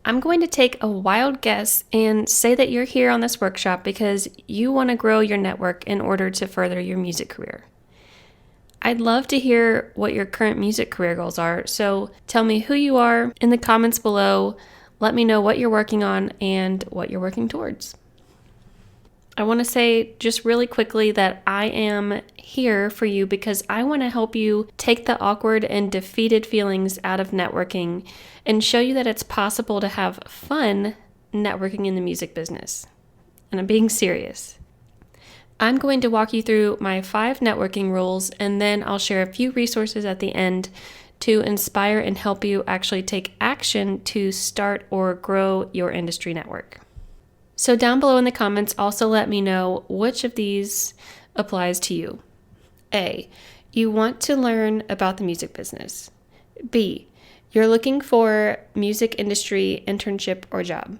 I'm going to take a wild guess and say that you're here on this workshop because you want to grow your network in order to further your music career. I'd love to hear what your current music career goals are, so tell me who you are in the comments below. Let me know what you're working on and what you're working towards. I want to say just really quickly that I am here for you because I want to help you take the awkward and defeated feelings out of networking and show you that it's possible to have fun networking in the music business. And I'm being serious. I'm going to walk you through my 5 networking rules, and then I'll share a few resources at the end to inspire and help you actually take action to start or grow your industry network. So down below in the comments, also let me know which of these applies to you. A, you want to learn about the music business. B, you're looking for music industry internship or job.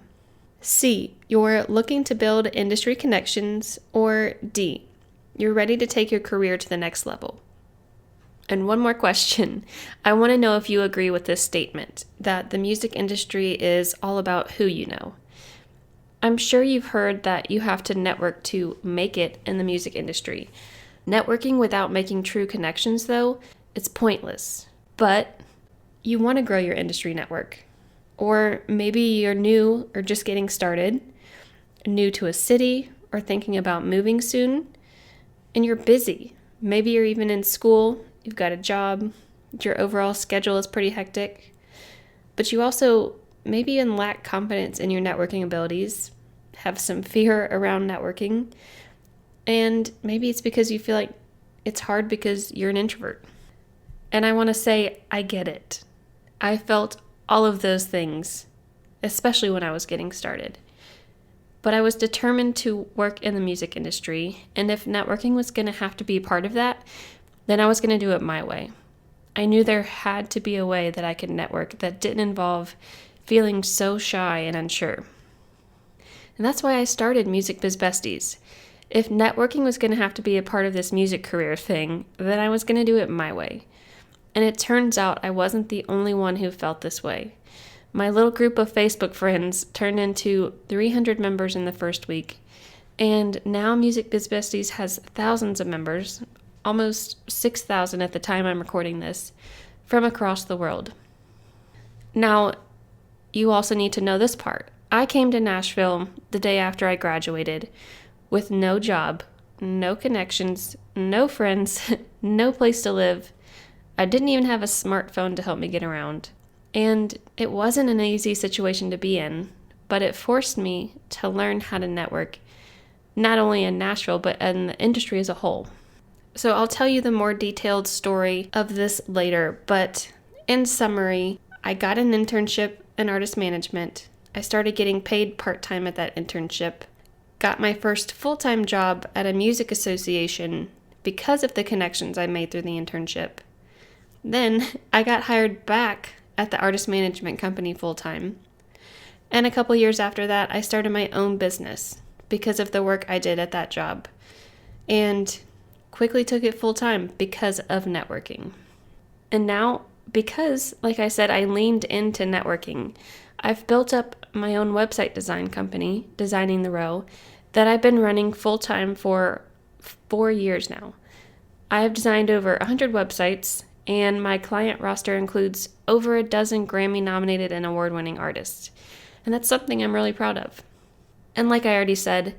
C, you're looking to build industry connections. Or D, you're ready to take your career to the next level. And one more question. I want to know if you agree with this statement, that the music industry is all about who you know. I'm sure you've heard that you have to network to make it in the music industry. Networking without making true connections, though, it's pointless. But you want to grow your industry network. Or maybe you're new or just getting started, new to a city, or thinking about moving soon, and you're busy. Maybe you're even in school, you've got a job, your overall schedule is pretty hectic, but you also maybe even lack confidence in your networking abilities, have some fear around networking, and maybe it's because you feel like it's hard because you're an introvert. And I want to say, I get it. I felt all of those things, especially when I was getting started. But I was determined to work in the music industry, and if networking was going to have to be a part of that, then I was going to do it my way. I knew there had to be a way that I could network that didn't involve feeling so shy and unsure. And that's why I started Music Biz Besties. If networking was going to have to be a part of this music career thing, then I was going to do it my way. And it turns out I wasn't the only one who felt this way. My little group of Facebook friends turned into 300 members in the first week, and now Music Biz Besties has thousands of members, almost 6,000 at the time I'm recording this, from across the world. Now, you also need to know this part. I came to Nashville the day after I graduated with no job, no connections, no friends, no place to live. I didn't even have a smartphone to help me get around. And it wasn't an easy situation to be in, but it forced me to learn how to network, not only in Nashville, but in the industry as a whole. So I'll tell you the more detailed story of this later, but in summary, I got an internship in artist management. I started getting paid part-time at that internship, got my first full-time job at a music association because of the connections I made through the internship. Then I got hired back at the artist management company full-time. And a couple years after that, I started my own business because of the work I did at that job. And quickly took it full-time because of networking. And now, because, like I said, I leaned into networking, I've built up my own website design company, Designing the Row, that I've been running full-time for 4 years now. I have designed over 100 websites, and my client roster includes over a dozen Grammy-nominated and award-winning artists. And that's something I'm really proud of. And like I already said,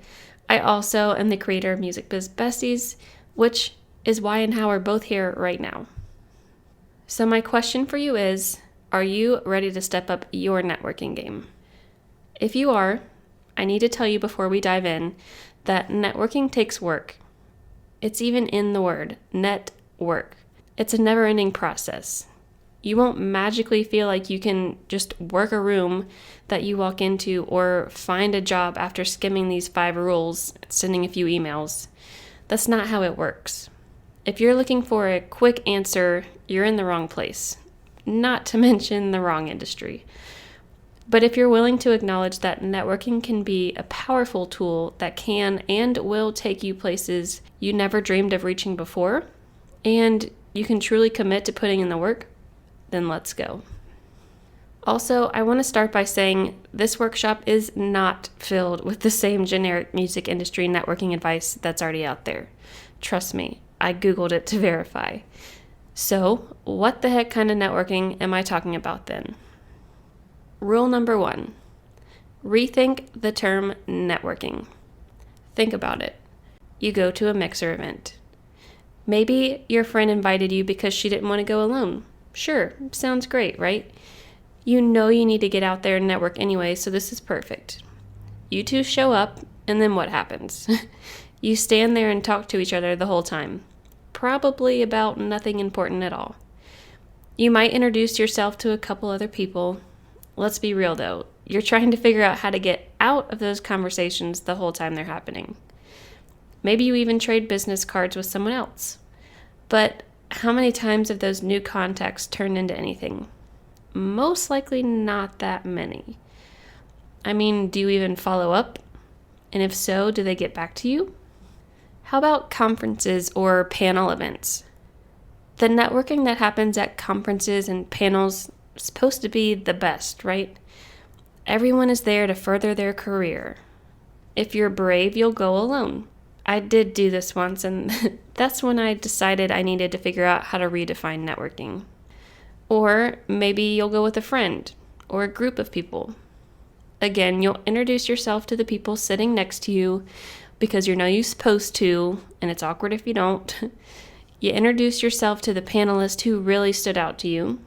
I also am the creator of Music Biz Besties, which is why and how we're both here right now. So my question for you is, are you ready to step up your networking game? If you are, I need to tell you before we dive in that networking takes work. It's even in the word, network. It's a never-ending process. You won't magically feel like you can just work a room that you walk into or find a job after skimming these 5 rules, sending a few emails. That's not how it works. If you're looking for a quick answer, you're in the wrong place, not to mention the wrong industry. But if you're willing to acknowledge that networking can be a powerful tool that can and will take you places you never dreamed of reaching before, and you can truly commit to putting in the work, then let's go. Also, I want to start by saying this workshop is not filled with the same generic music industry networking advice that's already out there. Trust me, I Googled it to verify. So, what the heck kind of networking am I talking about then? Rule number 1, rethink the term networking. Think about it. You go to a mixer event. Maybe your friend invited you because she didn't want to go alone. Sure, sounds great, right? You know you need to get out there and network anyway, so this is perfect. You two show up, and then what happens? You stand there and talk to each other the whole time. Probably about nothing important at all. You might introduce yourself to a couple other people. Let's be real though, you're trying to figure out how to get out of those conversations the whole time they're happening. Maybe you even trade business cards with someone else. But how many times have those new contacts turned into anything? Most likely not that many. I mean, do you even follow up? And if so, do they get back to you? How about conferences or panel events? The networking that happens at conferences and panels is supposed to be the best, right? Everyone is there to further their career. If you're brave, you'll go alone. I did do this once, and that's when I decided I needed to figure out how to redefine networking. Or maybe you'll go with a friend or a group of people. Again, you'll introduce yourself to the people sitting next to you because you know you're supposed to, and it's awkward if you don't. You introduce yourself to the panelist who really stood out to you.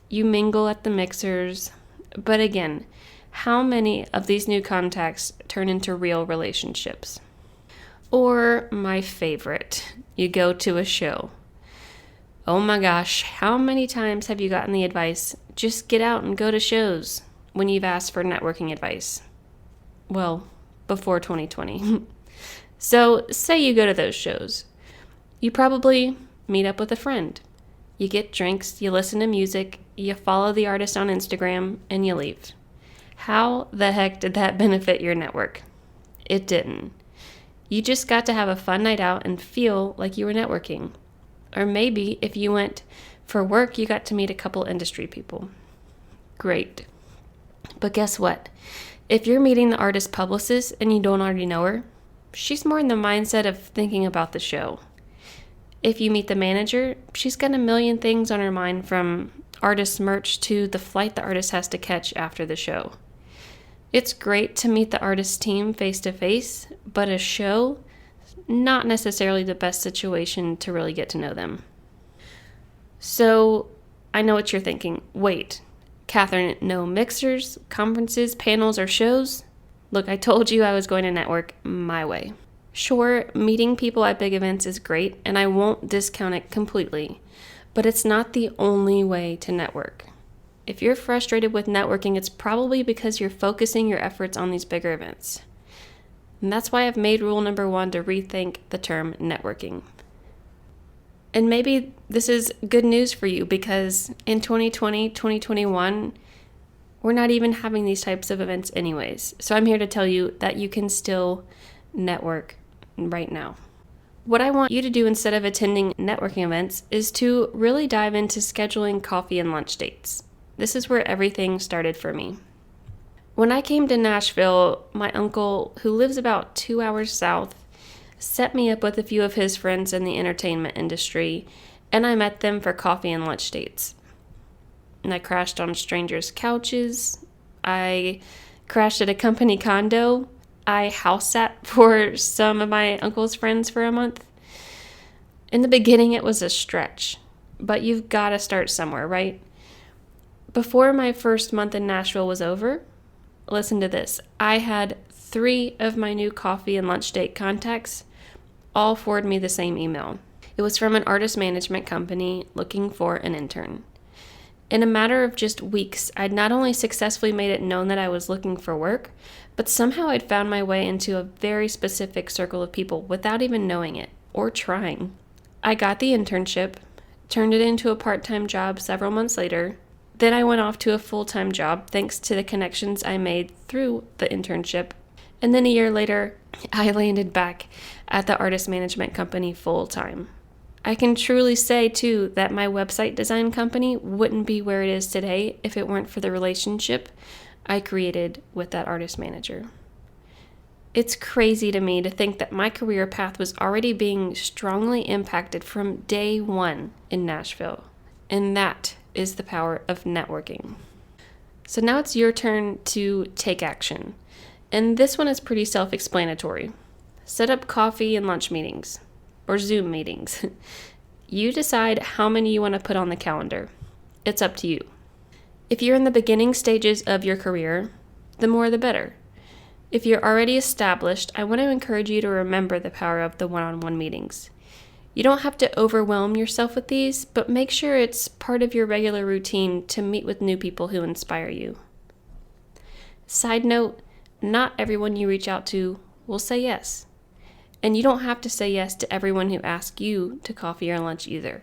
You mingle at the mixers. But again, how many of these new contacts turn into real relationships? Or my favorite, you go to a show. Oh my gosh, how many times have you gotten the advice, just get out and go to shows, when you've asked for networking advice? Well, before 2020. So, say you go to those shows. You probably meet up with a friend. You get drinks, you listen to music, you follow the artist on Instagram, and you leave. How the heck did that benefit your network? It didn't. You just got to have a fun night out and feel like you were networking. Or maybe if you went for work, you got to meet a couple industry people. Great. But guess what? If you're meeting the artist publicist and you don't already know her, she's more in the mindset of thinking about the show. If you meet the manager, she's got a million things on her mind, from artist merch to the flight the artist has to catch after the show. It's great to meet the artist team face to face, but a show, not necessarily the best situation to really get to know them. So, I know what you're thinking. Wait, Catherine, no mixers, conferences, panels, or shows? Look, I told you I was going to network my way. Sure, meeting people at big events is great, and I won't discount it completely, but it's not the only way to network. If you're frustrated with networking, it's probably because you're focusing your efforts on these bigger events. And that's why I've made rule number 1 to rethink the term networking. And maybe this is good news for you, because in 2020, 2021, we're not even having these types of events anyways. So I'm here to tell you that you can still network right now. What I want you to do instead of attending networking events is to really dive into scheduling coffee and lunch dates. This is where everything started for me. When I came to Nashville, my uncle, who lives about 2 hours south, set me up with a few of his friends in the entertainment industry, and I met them for coffee and lunch dates. And I crashed on strangers' couches. I crashed at a company condo. I house sat for some of my uncle's friends for a month. In the beginning, it was a stretch, but you've got to start somewhere, right? Before my first month in Nashville was over, listen to this, I had 3 of my new coffee and lunch date contacts all forward me the same email. It was from an artist management company looking for an intern. In a matter of just weeks, I'd not only successfully made it known that I was looking for work, but somehow I'd found my way into a very specific circle of people without even knowing it or trying. I got the internship, turned it into a part-time job several months later. Then I went off to a full-time job thanks to the connections I made through the internship. And then a year later, I landed back at the artist management company full-time. I can truly say, too, that my website design company wouldn't be where it is today if it weren't for the relationship I created with that artist manager. It's crazy to me to think that my career path was already being strongly impacted from day one in Nashville. And that is the power of networking. So now it's your turn to take action. And this one is pretty self-explanatory. Set up coffee and lunch meetings, or Zoom meetings. You decide how many you want to put on the calendar. It's up to you. If you're in the beginning stages of your career, the more the better. If you're already established, I want to encourage you to remember the power of the one-on-one meetings. You don't have to overwhelm yourself with these, but make sure it's part of your regular routine to meet with new people who inspire you. Side note, not everyone you reach out to will say yes. And you don't have to say yes to everyone who asks you to coffee or lunch either.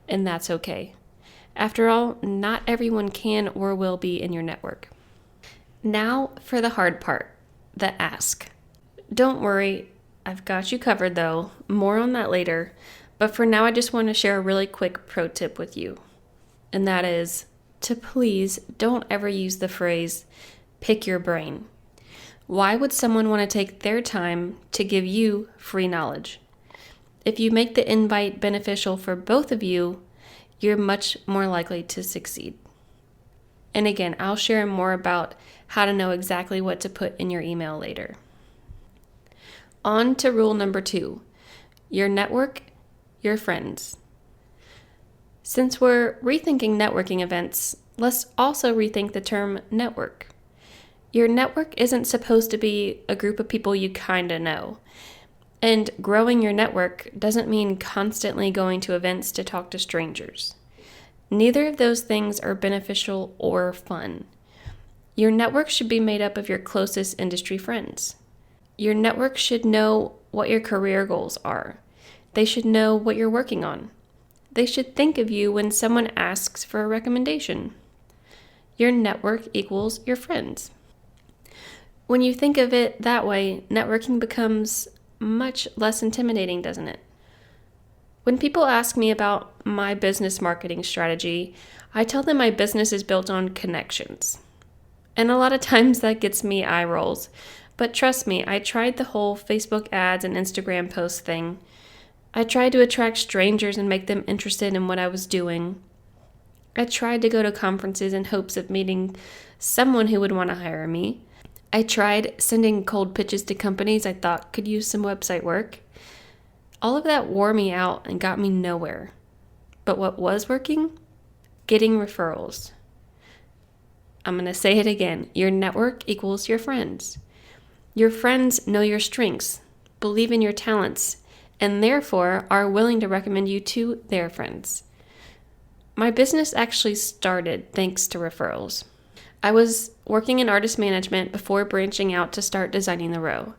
And that's okay. After all, not everyone can or will be in your network. Now for the hard part, the ask. Don't worry, I've got you covered though. More on that later. But for now, I just want to share a really quick pro tip with you. And that is to please don't ever use the phrase, pick your brain. Why would someone want to take their time to give you free knowledge? If you make the invite beneficial for both of you, you're much more likely to succeed. And again, I'll share more about how to know exactly what to put in your email later. On to rule number 2, your network, your friends. Since we're rethinking networking events, let's also rethink the term network. Your network isn't supposed to be a group of people you kinda know. And growing your network doesn't mean constantly going to events to talk to strangers. Neither of those things are beneficial or fun. Your network should be made up of your closest industry friends. Your network should know what your career goals are. They should know what you're working on. They should think of you when someone asks for a recommendation. Your network equals your friends. When you think of it that way, networking becomes much less intimidating, doesn't it? When people ask me about my business marketing strategy, I tell them my business is built on connections. And a lot of times that gets me eye rolls. But trust me, I tried the whole Facebook ads and Instagram post thing. I tried to attract strangers and make them interested in what I was doing. I tried to go to conferences in hopes of meeting someone who would want to hire me. I tried sending cold pitches to companies I thought could use some website work. All of that wore me out and got me nowhere. But what was working? Getting referrals. I'm going to say it again. Your network equals your friends. Your friends know your strengths, believe in your talents, and therefore are willing to recommend you to their friends. My business actually started thanks to referrals. I was working in artist management before branching out to start designing the row.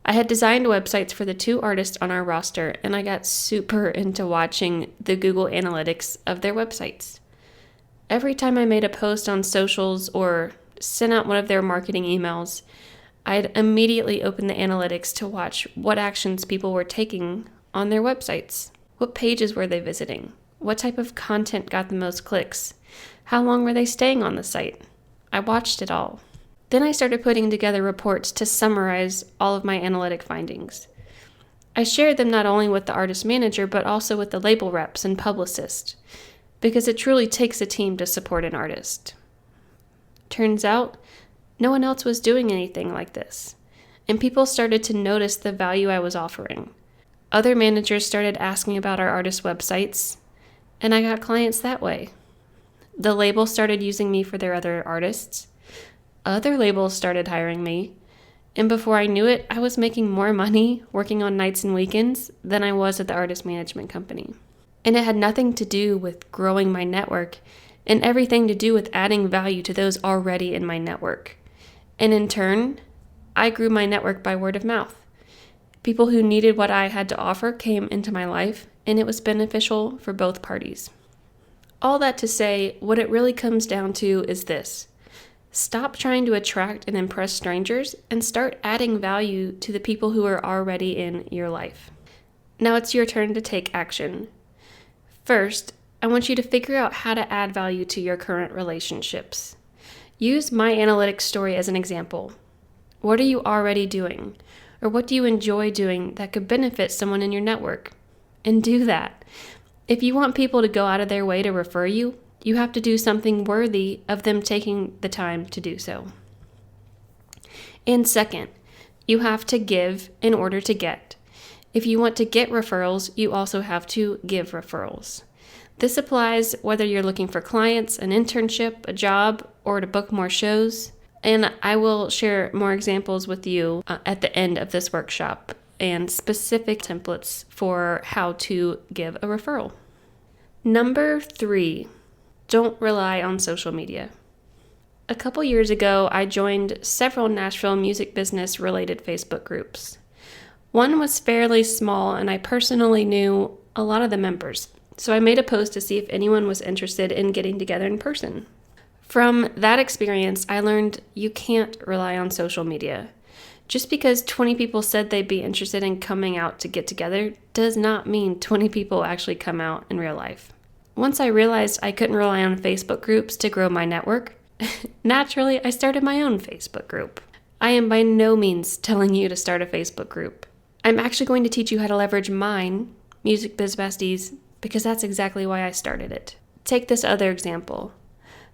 I had designed websites for the 2 artists on our roster, and I got super into watching the Google Analytics of their websites. Every time I made a post on socials or sent out one of their marketing emails, I'd immediately open the analytics to watch what actions people were taking on their websites. What pages were they visiting? What type of content got the most clicks? How long were they staying on the site? I watched it all. Then I started putting together reports to summarize all of my analytic findings. I shared them not only with the artist manager, but also with the label reps and publicists, because it truly takes a team to support an artist. Turns out, no one else was doing anything like this, and people started to notice the value I was offering. Other managers started asking about our artist websites, and I got clients that way. The label started using me for their other artists. Other labels started hiring me. And before I knew it, I was making more money working on nights and weekends than I was at the artist management company. And it had nothing to do with growing my network and everything to do with adding value to those already in my network. And in turn, I grew my network by word of mouth. People who needed what I had to offer came into my life, and it was beneficial for both parties. All that to say, what it really comes down to is this. Stop trying to attract and impress strangers and start adding value to the people who are already in your life. Now it's your turn to take action. First, I want you to figure out how to add value to your current relationships. Use my analytics story as an example. What are you already doing? Or what do you enjoy doing that could benefit someone in your network? And do that. If you want people to go out of their way to refer you, you have to do something worthy of them taking the time to do so. And second, you have to give in order to get. If you want to get referrals, you also have to give referrals. This applies whether you're looking for clients, an internship, a job, or to book more shows. And I will share more examples with you at the end of this workshop and specific templates for how to give a referral. Number 3, don't rely on social media. A couple years ago, I joined several Nashville music business related Facebook groups. One was fairly small and I personally knew a lot of the members, so I made a post to see if anyone was interested in getting together in person. From that experience, I learned you can't rely on social media. Just because 20 people said they'd be interested in coming out to get together does not mean 20 people actually come out in real life. Once I realized I couldn't rely on Facebook groups to grow my network, naturally I started my own Facebook group. I am by no means telling you to start a Facebook group. I'm actually going to teach you how to leverage mine, Music Biz Besties, because that's exactly why I started it. Take this other example.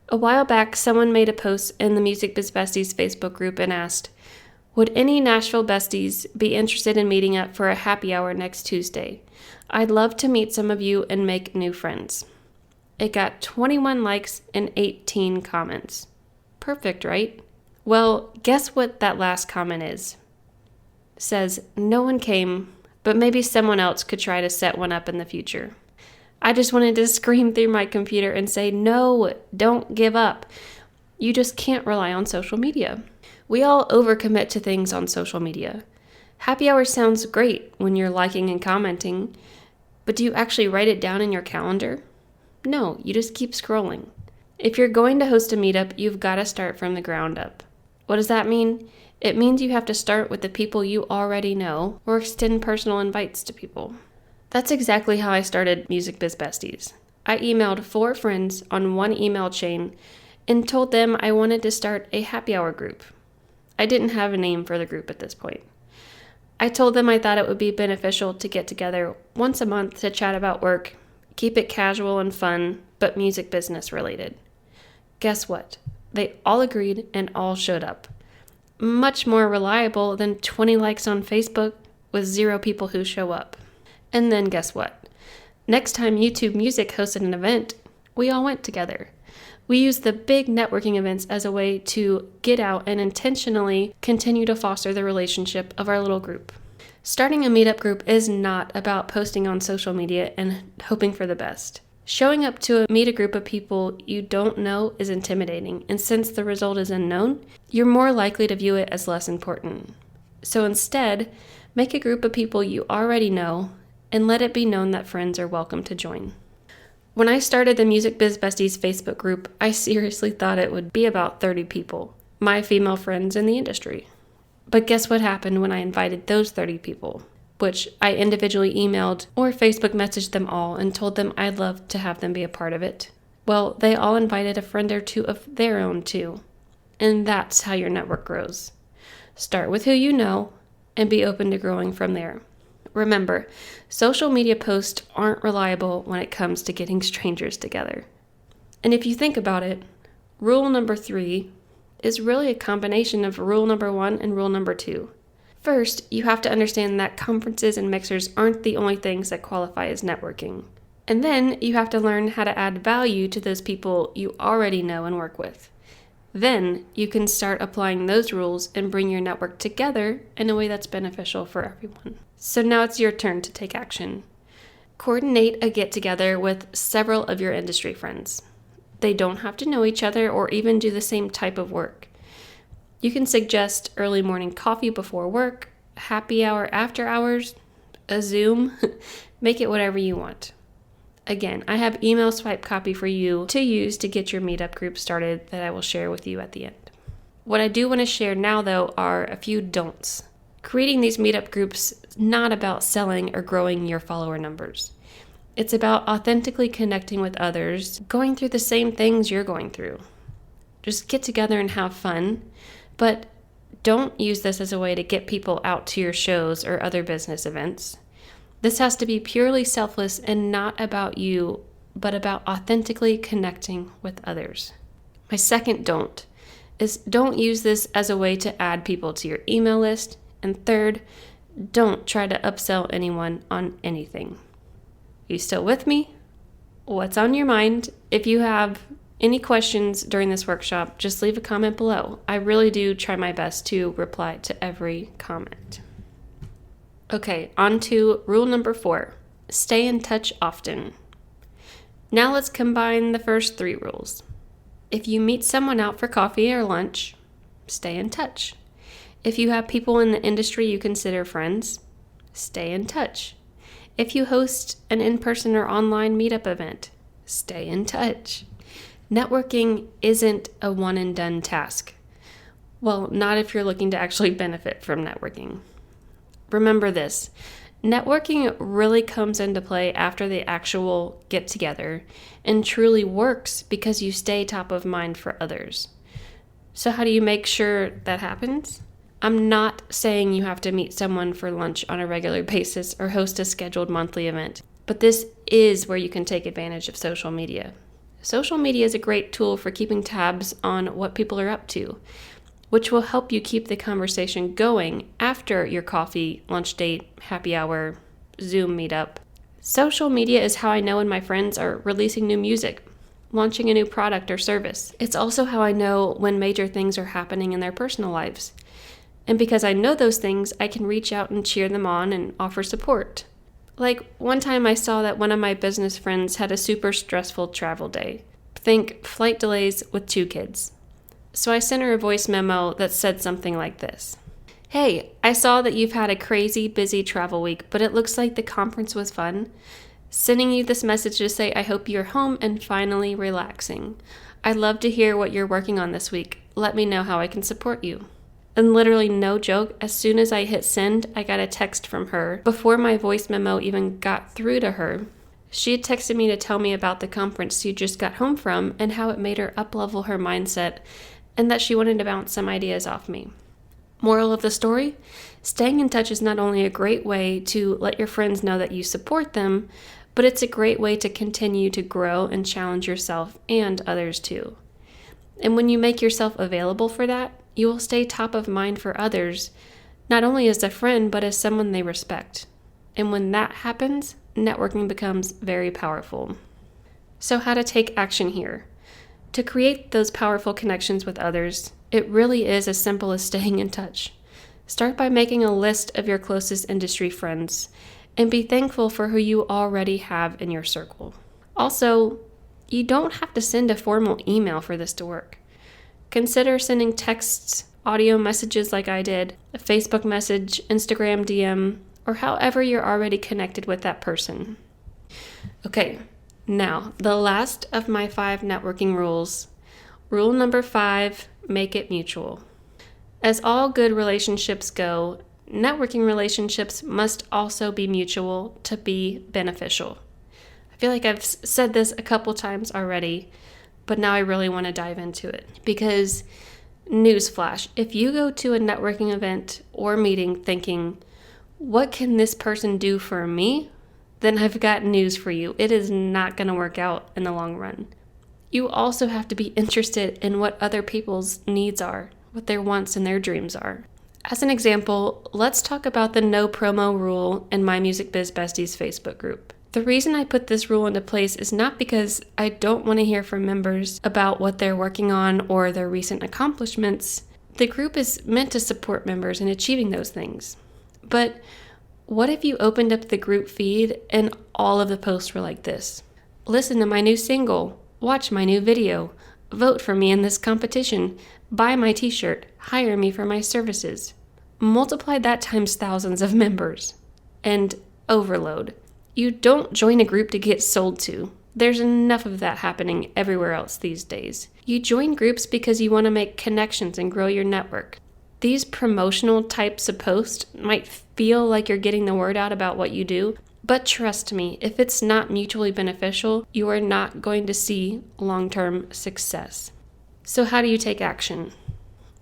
A while back, someone made a post in the Music Biz Besties Facebook group and asked, would any Nashville besties be interested in meeting up for a happy hour next Tuesday? I'd love to meet some of you and make new friends. It got 21 likes and 18 comments. Perfect, right? Well, guess what that last comment is? It says, no one came, but maybe someone else could try to set one up in the future. I just wanted to scream through my computer and say, no, don't give up. You just can't rely on social media. We all overcommit to things on social media. Happy hour sounds great when you're liking and commenting, but do you actually write it down in your calendar? No, you just keep scrolling. If you're going to host a meetup, you've got to start from the ground up. What does that mean? It means you have to start with the people you already know or extend personal invites to people. That's exactly how I started Music Biz Besties. I emailed 4 friends on one email chain and told them I wanted to start a happy hour group. I didn't have a name for the group at this point. I told them I thought it would be beneficial to get together once a month to chat about work, keep it casual and fun, but music business related. Guess what? They all agreed and all showed up. Much more reliable than 20 likes on Facebook with 0 people who show up. And then guess what? Next time YouTube Music hosted an event, we all went together. We used the big networking events as a way to get out and intentionally continue to foster the relationship of our little group. Starting a meetup group is not about posting on social media and hoping for the best. Showing up to meet a group of people you don't know is intimidating, and since the result is unknown, you're more likely to view it as less important. So instead, make a group of people you already know and let it be known that friends are welcome to join. When I started the Music Biz Besties Facebook group, I seriously thought it would be about 30 people, my female friends in the industry. But guess what happened when I invited those 30 people, which I individually emailed or Facebook messaged them all and told them I'd love to have them be a part of it? Well, they all invited a friend or 2 of their own too. And that's how your network grows. Start with who you know and be open to growing from there. Remember, social media posts aren't reliable when it comes to getting strangers together. And if you think about it, rule number 3 is really a combination of rule number 1 and rule number 2. First, you have to understand that conferences and mixers aren't the only things that qualify as networking. And then you have to learn how to add value to those people you already know and work with. Then you can start applying those rules and bring your network together in a way that's beneficial for everyone. So now it's your turn to take action. Coordinate a get-together with several of your industry friends. They don't have to know each other or even do the same type of work. You can suggest early morning coffee before work, happy hour after hours, a Zoom, make it whatever you want. Again, I have email swipe copy for you to use to get your meetup group started that I will share with you at the end. What I do want to share now, though, are a few don'ts. Creating these meetup groups is not about selling or growing your follower numbers. It's about authentically connecting with others, going through the same things you're going through. Just get together and have fun, but don't use this as a way to get people out to your shows or other business events. This has to be purely selfless and not about you, but about authentically connecting with others. My second don't is don't use this as a way to add people to your email list. And third, don't try to upsell anyone on anything. You still with me? What's on your mind? If you have any questions during this workshop, just leave a comment below. I really do try my best to reply to every comment. Okay, on to rule number 4. Stay in touch often. Now let's combine the first 3 rules. If you meet someone out for coffee or lunch, stay in touch. If you have people in the industry you consider friends, stay in touch. If you host an in-person or online meetup event, stay in touch. Networking isn't a one-and-done task. Well, not if you're looking to actually benefit from networking. Remember this, networking really comes into play after the actual get-together and truly works because you stay top of mind for others. So how do you make sure that happens? I'm not saying you have to meet someone for lunch on a regular basis or host a scheduled monthly event, but this is where you can take advantage of social media. Social media is a great tool for keeping tabs on what people are up to, which will help you keep the conversation going after your coffee, lunch date, happy hour, Zoom meetup. Social media is how I know when my friends are releasing new music, launching a new product or service. It's also how I know when major things are happening in their personal lives. And because I know those things, I can reach out and cheer them on and offer support. Like one time I saw that one of my business friends had a super stressful travel day. Think flight delays with 2 kids. So I sent her a voice memo that said something like this. Hey, I saw that you've had a crazy busy travel week, but it looks like the conference was fun. Sending you this message to say I hope you're home and finally relaxing. I'd love to hear what you're working on this week. Let me know how I can support you. And literally no joke, as soon as I hit send, I got a text from her before my voice memo even got through to her. She had texted me to tell me about the conference she just got home from and how it made her up-level her mindset and that she wanted to bounce some ideas off me. Moral of the story? Staying in touch is not only a great way to let your friends know that you support them, but it's a great way to continue to grow and challenge yourself and others too. And when you make yourself available for that, you will stay top of mind for others, not only as a friend, but as someone they respect. And when that happens, networking becomes very powerful. So how to take action here? To create those powerful connections with others, it really is as simple as staying in touch. Start by making a list of your closest industry friends and be thankful for who you already have in your circle. Also, you don't have to send a formal email for this to work. Consider sending texts, audio messages like I did, a Facebook message, Instagram DM, or however you're already connected with that person. Okay, now the last of my 5 networking rules. Rule number 5, make it mutual. As all good relationships go, networking relationships must also be mutual to be beneficial. I feel like I've said this a couple times already, but now I really want to dive into it. Because, newsflash, if you go to a networking event or meeting thinking, what can this person do for me? Then I've got news for you. It is not going to work out in the long run. You also have to be interested in what other people's needs are, what their wants and their dreams are. As an example, let's talk about the no promo rule in my Music Biz Besties Facebook group. The reason I put this rule into place is not because I don't want to hear from members about what they're working on or their recent accomplishments. The group is meant to support members in achieving those things. But what if you opened up the group feed and all of the posts were like this? Listen to my new single, watch my new video, vote for me in this competition, buy my t-shirt, hire me for my services. Multiply that times thousands of members. And overload. You don't join a group to get sold to. There's enough of that happening everywhere else these days. You join groups because you want to make connections and grow your network. These promotional types of posts might feel like you're getting the word out about what you do, but trust me, if it's not mutually beneficial, you are not going to see long-term success. So how do you take action?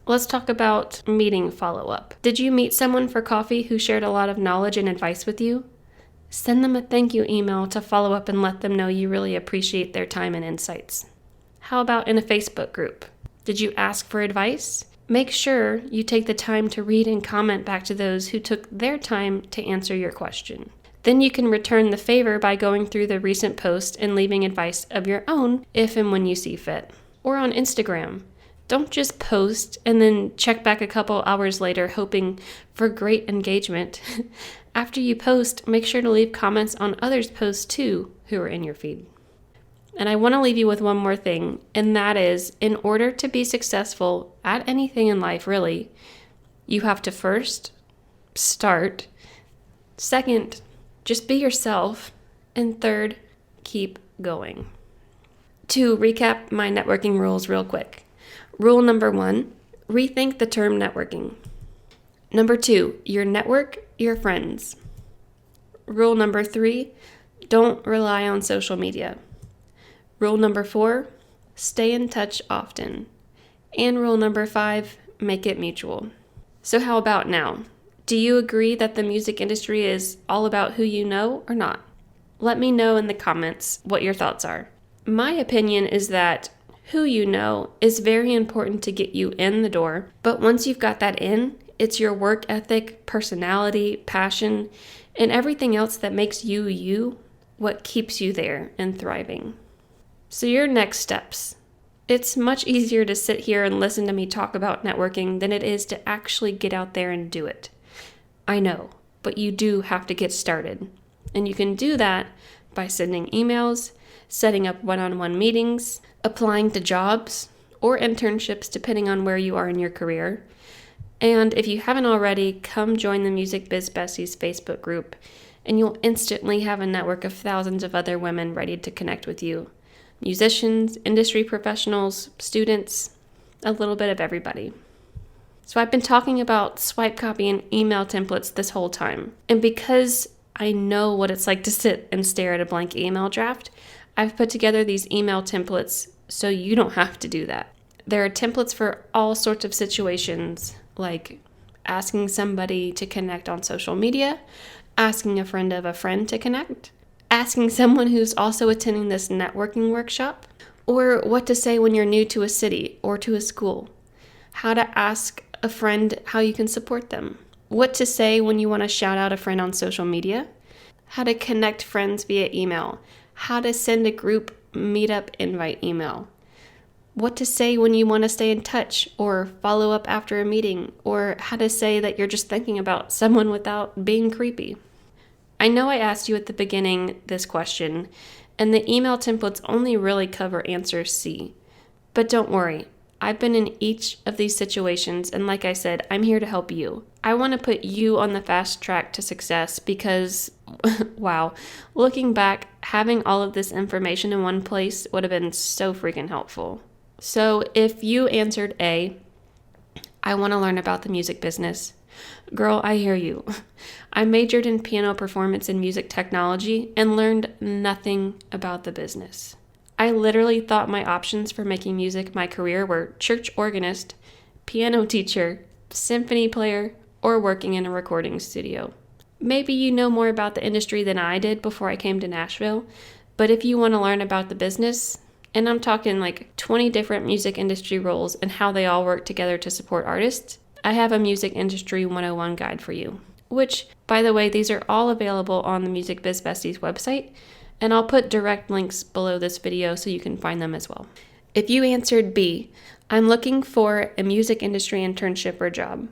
Let's talk about meeting follow-up. Did you meet someone for coffee who shared a lot of knowledge and advice with you? Send them a thank you email to follow up and let them know you really appreciate their time and insights. How about in a Facebook group? Did you ask for advice? Make sure you take the time to read and comment back to those who took their time to answer your question. Then you can return the favor by going through the recent post and leaving advice of your own if and when you see fit. Or on Instagram. Don't just post and then check back a couple hours later hoping for great engagement. After you post, make sure to leave comments on others' posts too who are in your feed. And I want to leave you with one more thing, and that is, in order to be successful at anything in life, really, you have to first start, second, just be yourself, and third, keep going. To recap my networking rules real quick. Rule number 1, rethink the term networking. Number 2, your network, your friends. Rule number 3, don't rely on social media. Rule number 4, stay in touch often. And rule number 5, make it mutual. So how about now? Do you agree that the music industry is all about who you know or not? Let me know in the comments what your thoughts are. My opinion is that who you know is very important to get you in the door, but once you've got that in, it's your work ethic, personality, passion, and everything else that makes you you what keeps you there and thriving. So your next steps. It's much easier to sit here and listen to me talk about networking than it is to actually get out there and do it. I know, but you do have to get started. And you can do that by sending emails, setting up one-on-one meetings, applying to jobs or internships depending on where you are in your career. And if you haven't already, come join the Music Biz Besties Facebook group, and you'll instantly have a network of thousands of other women ready to connect with you. Musicians, industry professionals, students, a little bit of everybody. So I've been talking about swipe copy and email templates this whole time. And because I know what it's like to sit and stare at a blank email draft, I've put together these email templates so you don't have to do that. There are templates for all sorts of situations, like asking somebody to connect on social media, asking a friend of a friend to connect, asking someone who's also attending this networking workshop, or what to say when you're new to a city or to a school, how to ask a friend how you can support them, what to say when you want to shout out a friend on social media, how to connect friends via email, how to send a group meetup invite email, what to say when you want to stay in touch or follow up after a meeting, or how to say that you're just thinking about someone without being creepy. I know I asked you at the beginning this question, and the email templates only really cover answer C. But don't worry, I've been in each of these situations, and like I said, I'm here to help you. I want to put you on the fast track to success because, wow, looking back, having all of this information in one place would have been so freaking helpful. So if you answered A, I want to learn about the music business. Girl, I hear you. I majored in piano performance and music technology and learned nothing about the business. I literally thought my options for making music my career were church organist, piano teacher, symphony player, or working in a recording studio. Maybe you know more about the industry than I did before I came to Nashville, but if you want to learn about the business, and I'm talking like 20 different music industry roles and how they all work together to support artists, I have a Music Industry 101 guide for you, which, by the way, these are all available on the Music Biz Besties website, and I'll put direct links below this video so you can find them as well. If you answered B, I'm looking for a music industry internship or job.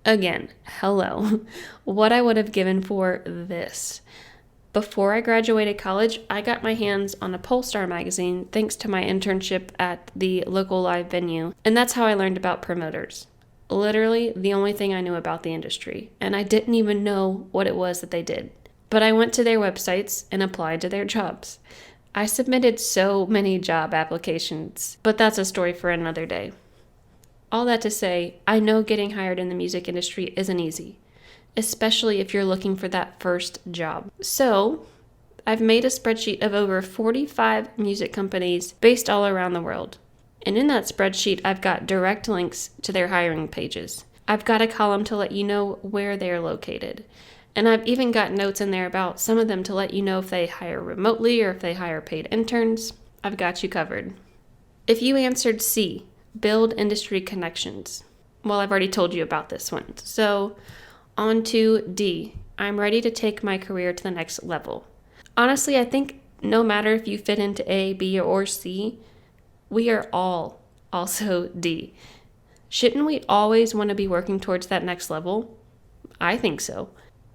Again, hello. What I would have given for this. Before I graduated college, I got my hands on a Polestar magazine thanks to my internship at the local live venue, and that's how I learned about promoters. Literally the only thing I knew about the industry, and I didn't even know what it was that they did. But I went to their websites and applied to their jobs. I submitted so many job applications, but that's a story for another day. All that to say, I know getting hired in the music industry isn't easy, especially if you're looking for that first job. So, I've made a spreadsheet of over 45 music companies based all around the world. And in that spreadsheet, I've got direct links to their hiring pages. I've got a column to let you know where they're located. And I've even got notes in there about some of them to let you know if they hire remotely or if they hire paid interns. I've got you covered. If you answered C, build industry connections. Well, I've already told you about this one. So on to D, I'm ready to take my career to the next level. Honestly, I think no matter if you fit into A, B, or C, we are all also D. Shouldn't we always want to be working towards that next level? I think so.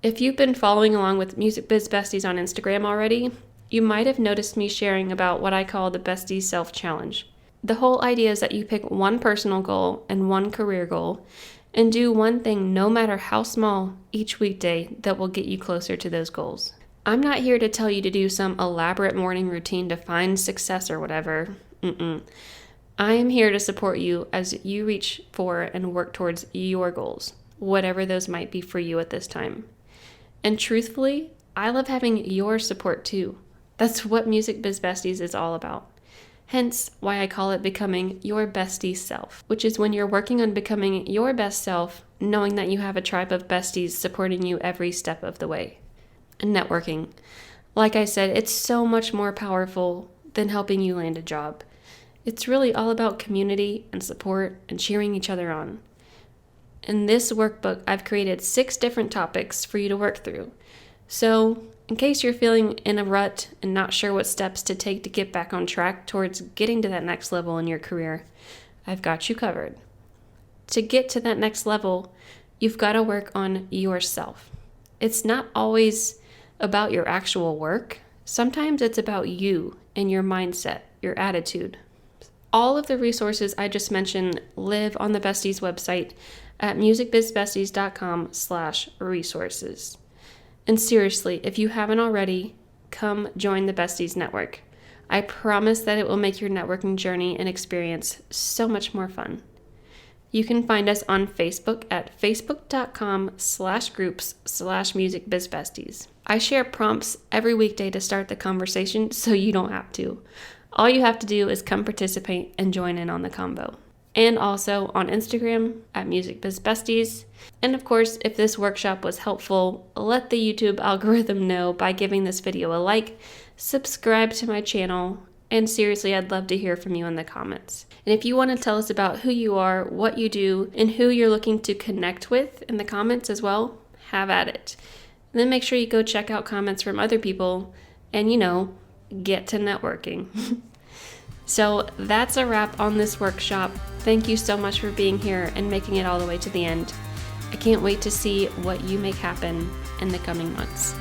If you've been following along with Music Biz Besties on Instagram already, you might have noticed me sharing about what I call the Besties Self-Challenge. The whole idea is that you pick one personal goal and one career goal and do one thing, no matter how small, each weekday that will get you closer to those goals. I'm not here to tell you to do some elaborate morning routine to find success or whatever. I am here to support you as you reach for and work towards your goals, whatever those might be for you at this time. And truthfully, I love having your support too. That's what Music Biz Besties is all about. Hence why I call it becoming your bestie self, which is when you're working on becoming your best self, knowing that you have a tribe of besties supporting you every step of the way. And networking. Like I said, it's so much more powerful than helping you land a job. It's really all about community and support and cheering each other on. In this workbook, I've created 6 different topics for you to work through. So, in case you're feeling in a rut and not sure what steps to take to get back on track towards getting to that next level in your career, I've got you covered. To get to that next level, you've got to work on yourself. It's not always about your actual work. Sometimes it's about you and your mindset, your attitude. All of the resources I just mentioned live on the Besties website at musicbizbesties.com/resources. And seriously, if you haven't already, come join the Besties Network. I promise that it will make your networking journey and experience so much more fun. You can find us on Facebook at facebook.com/groups/musicbizbesties. I share prompts every weekday to start the conversation so you don't have to. All you have to do is come participate and join in on the convo. And also on Instagram at musicbizbesties. And of course, if this workshop was helpful, let the YouTube algorithm know by giving this video a like, subscribe to my channel, and seriously, I'd love to hear from you in the comments. And if you want to tell us about who you are, what you do, and who you're looking to connect with in the comments as well, have at it. And then make sure you go check out comments from other people and, get to networking. So that's a wrap on this workshop. Thank you so much for being here and making it all the way to the end. I can't wait to see what you make happen in the coming months.